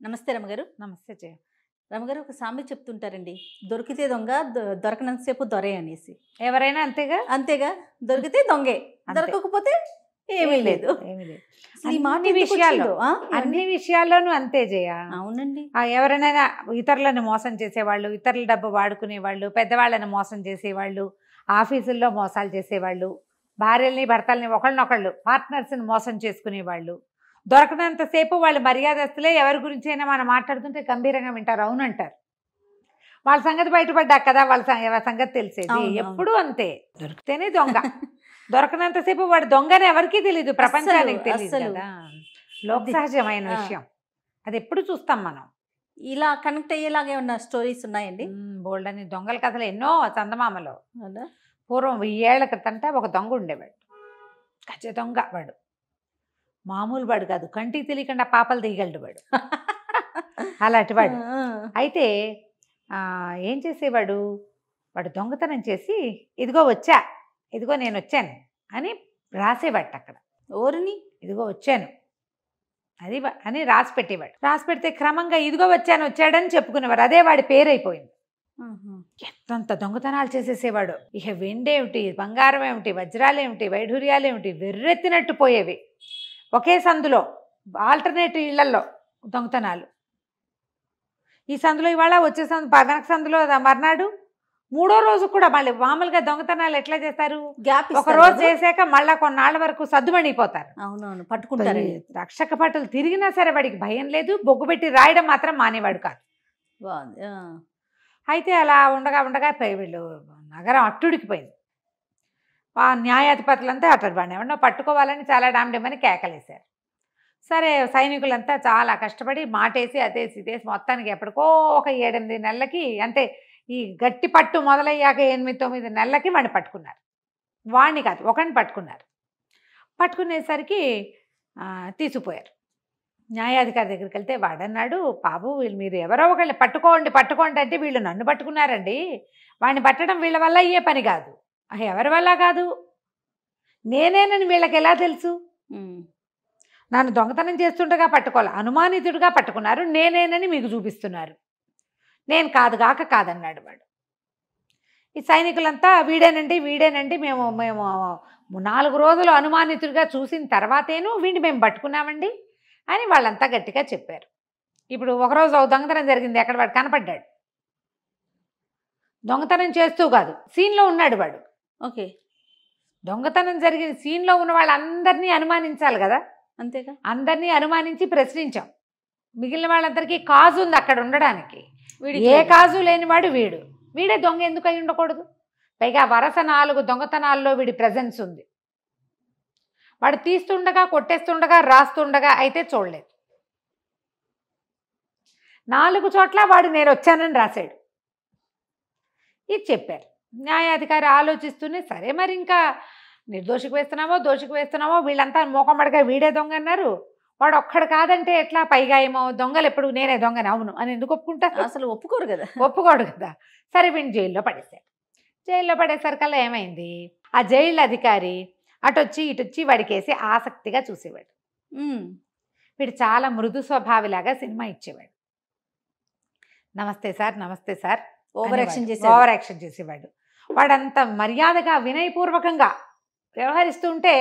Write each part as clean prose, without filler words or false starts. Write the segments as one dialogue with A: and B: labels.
A: నమస్తే రమగారు.
B: నమస్తే జయ.
A: రమగారు ఒక సామెత చెప్తుంటారండి. దొరికితే దొంగ, దొరకనంతసేపు దొరే అనేసి.
B: ఎవరైనా అంతేగా.
A: అంతేగా, దొరికితే దొంగే,
B: అంతే.
A: దొరకకపోతే ఏమీ లేదు.
B: ఏమీ లేదు.
A: అసలు ఈ మాట
B: అన్ని
A: ఎందుకు
B: విషయాల్లో
A: వచ్చిందో,
B: అన్ని విషయాల్లోనూ అంతే జయ.
A: అవునండి.
B: ఎవరైనా ఇతరులను మోసం చేసేవాళ్ళు, ఇతరుల డబ్బు వాడుకునేవాళ్ళు, పెద్దవాళ్ళని మోసం చేసేవాళ్ళు, ఆఫీసుల్లో మోసాలు చేసేవాళ్ళు, భార్యల్ని భర్తల్ని ఒకళ్ళనొకళ్ళు పార్ట్నర్స్ని మోసం చేసుకునేవాళ్ళు, దొరకనంతసేపు వాళ్ళు మర్యాదస్తులే. ఎవరి గురించి అయినా మనం మాట్లాడుతుంటే గంభీరంగా వింటారు, అవునంటారు. వాళ్ళ సంగతి బయటపడ్డాక కదా వాళ్ళ సంగతి తెలిసేది.
A: అవును, అవును.
B: ఎప్పుడూ అంతే, దొరికితేనే దొంగ. దొరకనంతసేపు వాడు దొంగని ఎవరికీ తెలియదు, ప్రపంచానికి తెలియదు
A: అస్సలు.
B: కదా. లోక సహజమైన
A: ఆ.
B: విషయం అది, ఎప్పుడు చూస్తాం మనం.
A: ఇలా కనెక్ట్ అయ్యేలాగే ఉన్న స్టోరీస్ ఉన్నాయండి.
B: బోల్డ్ అని దొంగల కథలు ఎన్నో చందమామలో.
A: అవునా?
B: పూర్వం 1000 ఏళ్ల క్రితంట ఒక దొంగ ఉండేవాడు. గజ దొంగ వాడు. మామూలు వాడు కాదు, కంటికి తెలియకుండా పాపలు తీయగలడు వాడు. అలాంటి వాడు.
A: ఆ,
B: అయితే ఏం చేసేవాడు, వాడు దొంగతనం చేసి ఇదిగో వచ్చా, ఇదిగో నేను వచ్చాను అని రాసేవాడు అక్కడ.
A: ఓరిని.
B: ఇదిగో వచ్చాను అది అని రాసి పెట్టేవాడు. రాసి పెడితే క్రమంగా ఇదిగో వచ్చాడని చెప్పుకునేవారు. అదే వాడి పేరైపోయింది.
A: ఆహా.
B: ఎంతంత దొంగతనాలు చేసేసేవాడు. ఇక వెండేమిటి, బంగారం ఏమిటి, వజ్రాలేమిటి, వైఢూర్యాలేమిటి వెర్రెత్తినట్టు పోయేవి. ఒకే సందులో ఆల్టర్నేటివ్ ఇళ్లలో దొంగతనాలు. ఈ సందులో ఇవాళ, వచ్చే వెనక సందులో మర్నాడు, మూడో రోజు కూడా మళ్ళీ. మామూలుగా దొంగతనాలు ఎట్లా చేస్తారు,
A: గ్యాప్
B: ఒక రోజు చేశాక మళ్ళా కొన్నాళ్ళ వరకు సద్దుమణిపోతారు.
A: అవునవును, పట్టుకుంటారు.
B: రక్షక భటులు తిరిగినా సరే వాడికి భయం లేదు. బొగ్గు పెట్టి రాయడం మాత్రం మానేవాడు కాదు.
A: బాగుంది. ఆ.
B: అయితే అలా ఉండగా ఉండగా వీళ్ళు నగరం అట్టుడికిపోయింది. ఆ న్యాయాధిపతులంతా అట్టడు వాడిని ఎవరినో పట్టుకోవాలని చాలా డామ్డేమని కేకలేశారు. సరే, సైనికులంతా చాలా కష్టపడి మాటేసి అదేసి ఇదేసి మొత్తానికి ఎప్పటికో ఒక 7-8 నెలలకి, అంటే ఈ గట్టి పట్టు మొదలయ్యాక 8-9 నెలలకి వాడిని పట్టుకున్నారు. వాడిని కాదు, ఒకరిని పట్టుకున్నారు. పట్టుకునేసరికి తీసుకుపోయారు. న్యాయాధికారి దగ్గరికి వెళ్తే వాడన్నాడు, బాబు వీళ్ళు మీరు ఎవరో ఒకళ్ళు పట్టుకోండి అంటే వీళ్ళు నన్ను పట్టుకున్నారండి. వాడిని పట్టడం వీళ్ళ వల్ల అయ్యే పని కాదు. ఎవరి వల్ల కాదు, నేనేనని వీళ్ళకి ఎలా తెలుసు? నన్ను దొంగతనం చేస్తుండగా పట్టుకోవాలి, అనుమానితుడిగా పట్టుకున్నారు, నేనేనని మీకు చూపిస్తున్నారు. నేను కాదన్నాడు వాడు. ఈ సైనికులంతా వీడేనండి మేము 4 రోజులు అనుమానితుడిగా చూసిన తర్వాతేను వీడిని మేము పట్టుకున్నామండి అని వాళ్ళంతా గట్టిగా చెప్పారు. ఇప్పుడు ఒకరోజు దొంగతనం జరిగింది, ఎక్కడ వాడు కనపడ్డాడు. దొంగతనం చేస్తూ కాదు, సీన్లో ఉన్నాడు వాడు.
A: ఓకే.
B: దొంగతనం జరిగిన సీన్లో ఉన్న వాళ్ళందరినీ అనుమానించాలి కదా.
A: అంతేగా.
B: అందరినీ అనుమానించి ప్రశ్నించాం. మిగిలిన వాళ్ళందరికీ కాజు ఉంది అక్కడ ఉండడానికి. ఏ కాజు లేనివాడు వీడే దొంగ ఎందుకు అయి ఉండకూడదు? పైగా వరుస 4 దొంగతనాల్లో వీడి ప్రెజెన్స్ ఉంది. వాడు తీస్తుండగా, కొట్టేస్తుండగా, రాస్తుండగా అయితే చూడలేదు. 4 చోట్ల వాడు నేను వచ్చానని రాశాడు. ఇది చెప్పారు. న్యాయాధికారి ఆలోచిస్తూనే, సరే మరి ఇంకా నిర్దోషికి దోషికి వేస్తున్నామో వీళ్ళంతా మోకమ్మడిగా వీడే దొంగ అన్నారు. వాడు ఒక్కడు కాదంటే ఎట్లా? పైగా ఏమో దొంగలు ఎప్పుడు నేనే దొంగని, అవును అని ఎందుకు ఒప్పుకుంటారు?
A: అసలు ఒప్పుకోరు కదా.
B: ఒప్పుకోడు కదా. సరే వీడిని జైల్లో పడేశారు. జైల్లో పడేసరికల్లా ఏమైంది, ఆ జైలు అధికారి అటొచ్చి ఇటొచ్చి వాడికేసి ఆసక్తిగా చూసేవాడు. వీడు చాలా మృదు స్వభావిలాగా సినిమా ఇచ్చేవాడు. నమస్తే సార్
A: ఓవర్ యాక్షన్
B: చేసేవాడు. వాడంత మర్యాదగా వినయపూర్వకంగా వ్యవహరిస్తూ ఉంటే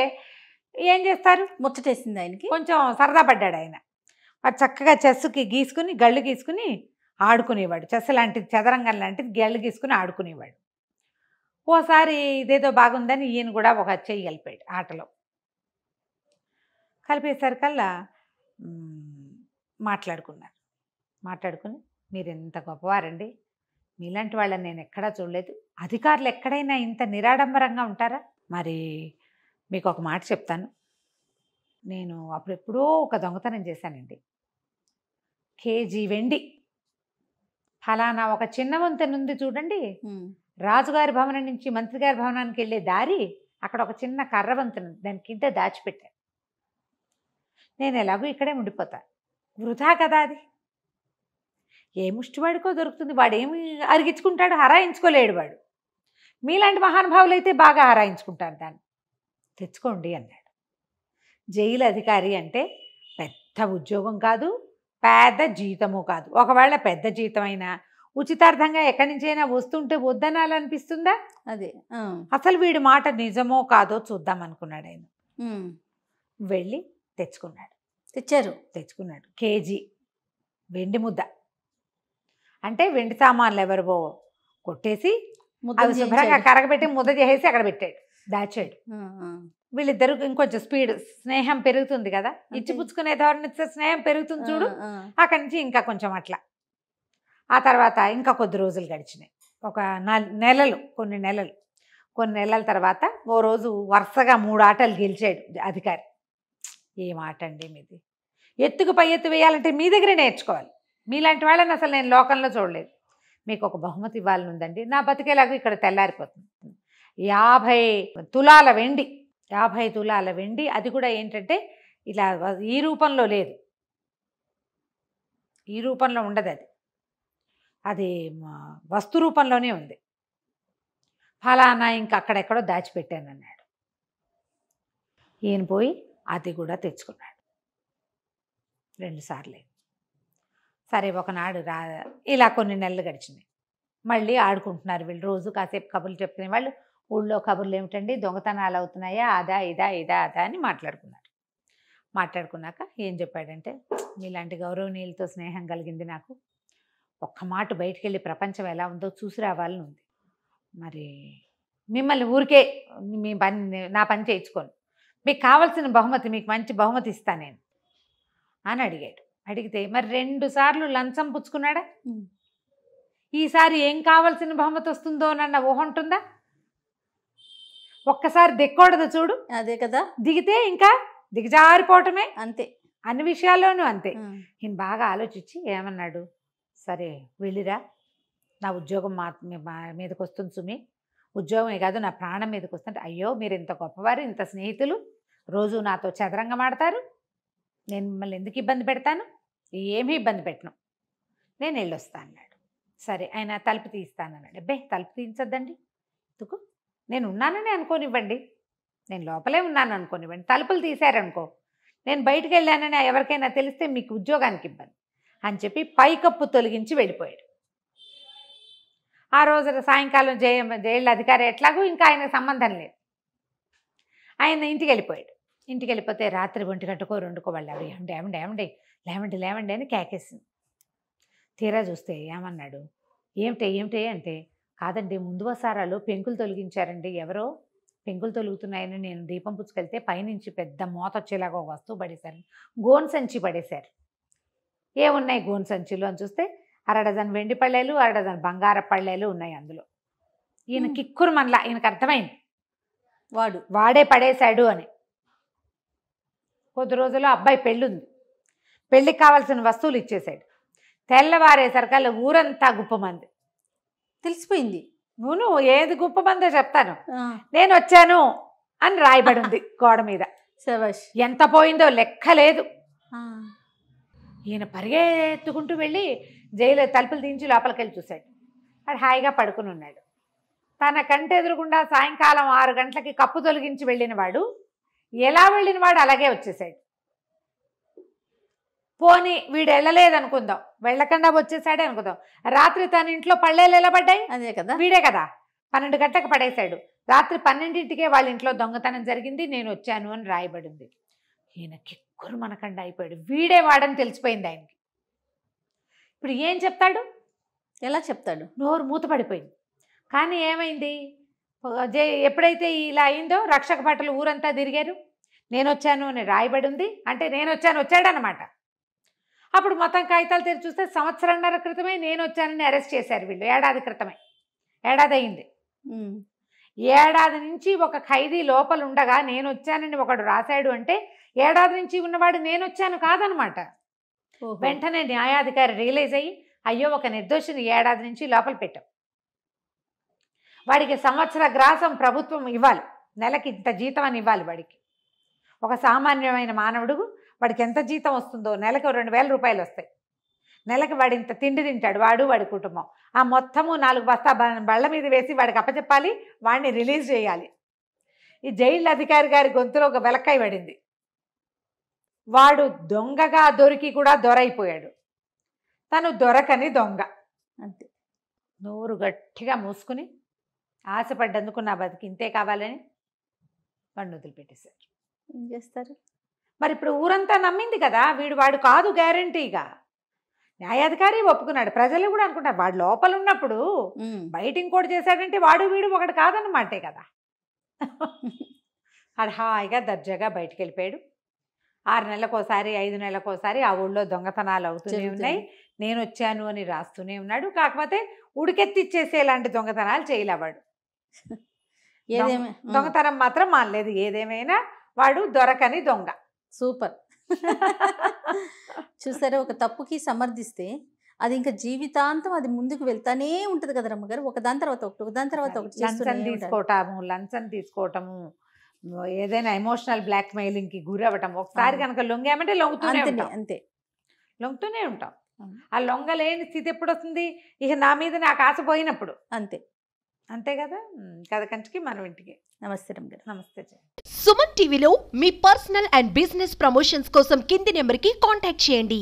B: ఏం చేస్తారు,
A: ముచ్చటేసింది ఆయనకి.
B: కొంచెం సరదా పడ్డాడు ఆయన. వాడు చక్కగా చెస్సుకి గళ్ళు గీసుకుని ఆడుకునేవాడు. చెస్ లాంటిది, చదరంగం లాంటిది గళ్ళు గీసుకుని ఆడుకునేవాడు. ఓసారి ఇదేదో బాగుందని ఈయన కూడా ఒక చెయ్యి కలిపాడు ఆటలో. కలిపేసరికల్లా మాట్లాడుకుని మీరు ఎంత గొప్పవారండి, మీలాంటి వాళ్ళని నేను ఎక్కడా చూడలేదు. అధికారులు ఎక్కడైనా ఇంత నిరాడంబరంగా ఉంటారా? మరి మీకు ఒక మాట చెప్తాను, నేను అప్పుడెప్పుడో ఒక దొంగతనం చేశానండి. కేజీ వెండి. ఫలానా ఒక చిన్న వంతెన ఉంది చూడండి, రాజుగారి భవనం నుంచి మంత్రి గారి భవనానికి వెళ్ళే దారి, అక్కడ ఒక చిన్న కర్ర వంతెన, దాని కింద దాచిపెట్టాను. నేను ఎలాగో ఇక్కడే ఉండిపోతా, వృధా కదా అది. ఏ ముష్టివాడికో దొరుకుతుంది, వాడేమి అరిగించుకుంటాడు, హరాయించుకోలేడు వాడు. మీలాంటి మహానుభావులు అయితే బాగా హరాయించుకుంటారు, దాన్ని తెచ్చుకోండి అన్నాడు. జైలు అధికారి అంటే పెద్ద ఉద్యోగం కాదు, పెద్ద జీతము కాదు. ఒకవేళ పెద్ద జీతం అయినా ఉచితార్థంగా ఎక్కడి నుంచైనా వస్తుంటే వద్దనాలనిపిస్తుందా?
A: అదే.
B: అసలు వీడి మాట నిజమో కాదో చూద్దాం అనుకున్నాడు ఆయన. వెళ్ళి తెచ్చుకున్నాడు కేజీ వెండి ముద్ద. అంటే వెండి సామాన్లు ఎవరివో కొట్టేసి అవి శుభ్రంగా కరగబెట్టి ముద్ద చేసేసి అక్కడ పెట్టాడు, దాచాడు. వీళ్ళిద్దరు ఇంకొంచెం స్పీడ్, స్నేహం పెరుగుతుంది కదా, ఇచ్చిపుచ్చుకునే ధోరణి స్నేహం పెరుగుతుంది చూడు. అక్కడి నుంచి ఇంకా కొంచెం అట్లా. ఆ తర్వాత ఇంకా కొద్ది రోజులు గడిచినాయి, ఒక కొన్ని నెలల తర్వాత ఓ రోజు వరుసగా 3 ఆటలు గెలిచాడు అధికారి. ఏం ఆట అండి మీది? ఎత్తుకు పై ఎత్తు వేయాలంటే మీ దగ్గరే నేర్చుకోవాలి. మీలాంటి వాళ్ళని అసలు నేను లోకంలో చూడలేదు. మీకు ఒక బహుమతి ఇవ్వాలని ఉందండి. నా బతికేలాగా ఇక్కడ తెల్లారిపోతుంది. 50 తులాల వెండి. 50 తులాల వెండి. అది కూడా ఏంటంటే ఇలా ఈ రూపంలో లేదు, ఈ రూపంలో ఉండదు, అది వస్తు రూపంలోనే ఉంది. ఫలానా ఇంకా అక్కడెక్కడో దాచిపెట్టాను అన్నాడు. ఈయన పోయి అది కూడా తెచ్చుకున్నాడు 2 సార్లు. సరే ఒకనాడు ఇలా కొన్ని నెలలు గడిచినాయి. మళ్ళీ ఆడుకుంటున్నారు వీళ్ళు. రోజు కాసేపు కబుర్లు చెప్పుకునే వాళ్ళు. ఊళ్ళో కబుర్లు ఏమిటండి, దొంగతనాలు అవుతున్నాయా, అదా అదా అని మాట్లాడుకున్నాక ఏం చెప్పాడంటే, మీలాంటి గౌరవనీయులతో స్నేహం కలిగింది నాకు. ఒక్క మాట బయటికి వెళ్ళి ప్రపంచం ఎలా ఉందో చూసి రావాలని ఉంది. మరి మిమ్మల్ని ఊరికే నా పని చేయించుకోను. మీకు కావాల్సిన బహుమతి, మీకు మంచి బహుమతి ఇస్తాను నేను అని అడిగాడు. అడిగితే మరి 2 సార్లు లంచం పుచ్చుకున్నాడా? ఈసారి ఏం కావాల్సిన బహుమతి వస్తుందో నన్న ఊహ ఉంటుందా? ఒక్కసారి దిక్కూడదు చూడు.
A: అదే కదా,
B: దిగితే ఇంకా దిగజారిపోవటమే.
A: అంతే,
B: అన్ని విషయాల్లోనూ అంతే. ఈయన బాగా ఆలోచించి ఏమన్నాడు, సరే వెళ్ళిరా, నా ఉద్యోగం మీదకి వస్తుంది సుమి, ఉద్యోగమే కాదు నా ప్రాణం మీదకి వస్తుంటే. అయ్యో మీరు ఇంత గొప్పవారు, ఇంత స్నేహితులు, రోజు నాతో చదరంగం ఆడతారు, నేను మిమ్మల్ని ఎందుకు ఇబ్బంది పెడతాను? ఏమీ ఇబ్బంది పెట్టను, నేను వెళ్ళొస్తా అన్నాడు. సరే ఆయన తలుపు తీస్తానన్నాడు. అబ్బే తలుపు తీయించద్దండి, ఎందుకు, నేను ఉన్నానని అనుకోనివ్వండి, నేను లోపలే ఉన్నాను అనుకోనివ్వండి. తలుపులు తీశారనుకో, నేను బయటికి వెళ్ళానని ఎవరికైనా తెలిస్తే మీకు ఉద్యోగానికి ఇబ్బంది అని చెప్పి పైకప్పు తొలగించి వెళ్ళిపోయాడు. ఆ రోజు సాయంకాలం జైలు అధికారి ఎట్లాగూ ఇంకా ఆయనకు సంబంధం లేదు. ఆయన ఇంటికి వెళ్ళిపోయాడు. ఇంటికి వెళ్ళిపోతే రాత్రి 1 గంటకో 2కో వాళ్ళు ఏమండి లేవండి అని కేకేసింది. తీరా చూస్తే ఏమన్నాడు, ఏమిటి అంటే, కాదండి ముందు వసారాలు పెంకులు తొలగించారండి, ఎవరో పెంకులు తొలుగుతున్నాయని నేను దీపం పుచ్చుకెళ్తే పైనుంచి పెద్ద మోత వచ్చేలాగా ఒక వస్తువు పడేశారు, గోన్ సంచి పడేశారు. ఏమున్నాయి గోన్ సంచిలో అని చూస్తే 1/2 డజన్ వెండి పళ్ళేలు, 1/2 డజన్ బంగార పళ్ళేలు ఉన్నాయి అందులో. ఈయన కిక్కురు మనలా, ఈయనకు అర్థమైంది వాడే పడేశాడు అని. కొద్ది రోజుల్లో అబ్బాయి పెళ్ళుంది, పెళ్ళికి కావాల్సిన వస్తువులు ఇచ్చేశాడు. తెల్లవారేసరికల్లా ఊరంతా గుప్పమంది.
A: తెలిసిపోయింది.
B: నువ్వు ఏది గుప్పమందో చెప్తాను. నేను వచ్చాను అని రాయబడి ఉంది గోడ మీద. ఎంత పోయిందో లెక్క లేదు. ఈయన పరిగెత్తుకుంటూ వెళ్ళి జైలు తలుపులు తీయించి లోపలికి వెళ్ళి చూశాడు. వాడు హాయిగా పడుకుని ఉన్నాడు. తన కంటి ఎదురుగుండా సాయంకాలం 6 గంటలకి కప్పు తొలగించి వెళ్ళిన వాడు ఎలా వెళ్ళిన వాడు అలాగే వచ్చేసాడు. పోనీ వీడు వెళ్ళలేదనుకుందాం, వెళ్ళకుండా వచ్చేసాడే అనుకుందాం. రాత్రి తన ఇంట్లో పళ్ళేలు ఎలా పడ్డాయి?
A: అదే కదా,
B: వీడే కదా 12 గంటలకు పడేశాడు. రాత్రి 12ంటికే వాళ్ళ ఇంట్లో దొంగతనం జరిగింది, నేను వచ్చాను అని రాయబడింది. ఈయన కిక్కురు మనకండా అయిపోయాడు. వీడే వాడని తెలిసిపోయింది ఆయనకి. ఇప్పుడు ఏం చెప్తాడు,
A: ఎలా చెప్తాడు?
B: నోరు మూతపడిపోయింది. కానీ ఏమైంది, ఎప్పుడైతే ఇలా అయిందో రక్షక భటులు ఊరంతా తిరిగారు. నేను వచ్చాను అని రాయబడి ఉంది అంటే నేను వచ్చాడనమాట. అప్పుడు మొత్తం కాగితాలు తెరిచి చూస్తే 1.5 సంవత్సరం క్రితమే నేను వచ్చానని అరెస్ట్ చేశారు వీళ్ళు. ఏడాది క్రితమే, ఏడాది అయింది. ఏడాది నుంచి ఒక ఖైదీ లోపల ఉండగా నేను వచ్చానని ఒకడు రాశాడు అంటే ఏడాది నుంచి ఉన్నవాడు నేను వచ్చాను కాదనమాట. వెంటనే న్యాయాధికారి రియలైజ్ అయ్యి, అయ్యో ఒక నిర్దోషిని ఏడాది నుంచి లోపల పెట్టాం, వాడికి 1 సంవత్సర గ్రాసం ప్రభుత్వం ఇవ్వాలి, నెలకి ఇంత జీతం అని ఇవ్వాలి వాడికి. ఒక సామాన్యమైన మానవుడు వాడికి ఎంత జీతం వస్తుందో, నెలకు 2,000 రూపాయలు వస్తాయి. నెలకి వాడు ఇంత తిండి తింటాడు, వాడి కుటుంబం. ఆ మొత్తము 4 బస్తా బళ్ళ మీద వేసి వాడికి అప్పచెప్పాలి, వాడిని రిలీజ్ చేయాలి. ఈ జైలు అధికారి గారి గొంతులో ఒక వెలక్కాయ పడింది. వాడు దొంగగా దొరికి కూడా దొరైపోయాడు. తను దొరకని దొంగ.
A: అంతే.
B: నోరు గట్టిగా మూసుకుని ఆశపడ్డందుకు నా బతికి ఇంతే కావాలని వాడిని వదిలిపెట్టేశారు.
A: ఏం చేస్తారు?
B: మరి ఇప్పుడు ఊరంతా నమ్మింది కదా వాడు కాదు గ్యారంటీగా. న్యాయాధికారి ఒప్పుకున్నాడు, ప్రజలు కూడా అనుకుంటారు వాడు లోపల ఉన్నప్పుడు బయట ఇంకోటి చేశాడంటే వాడు వీడు ఒకటి కాదన్నమాటే కదా. ఆడు హాయిగా దర్జాగా బయటికి వెళ్ళిపోయాడు. 6 నెలలకోసారి 5 నెలలకోసారి ఆ ఊళ్ళో దొంగతనాలు అవుతూనే ఉన్నాయి. నేను వచ్చాను అని రాస్తూనే ఉన్నాడు. కాకపోతే ఉడికెత్తిచ్చేసేలాంటి దొంగతనాలు చేయలేవాడు. దొంగతనం మాత్రం మానలేదు. ఏదేమైనా వాడు దొరకని దొంగ.
A: సూపర్. చూసారా, ఒక తప్పుకి సమర్థిస్తే అది ఇంకా జీవితాంతం అది ముందుకు వెళ్తానే ఉంటుంది కదా రమ్మగారు. ఒకదాని తర్వాత ఒకటి
B: లంచం తీసుకోవటము, ఏదైనా ఎమోషనల్ బ్లాక్ మెయిలింగ్కి గురవ్వటం. ఒకసారి కనుక లొంగామంటే లొంగుతూనే ఉంటాం. ఆ లొంగలేని స్థితి ఎప్పుడు వస్తుంది? ఇక నా మీద నాకు ఆశ పోయినప్పుడు. అంతే కదా. కథ కంచికి మనం ఇంటికి.
A: నమస్తే రమ్మగారు.
B: నమస్తే.
C: సుమన్ టీవీలో మీ పర్సనల్ అండ్ బిజినెస్ ప్రమోషన్స్ కోసం కింది నెంబర్కి కాంటాక్ట్ చేయండి.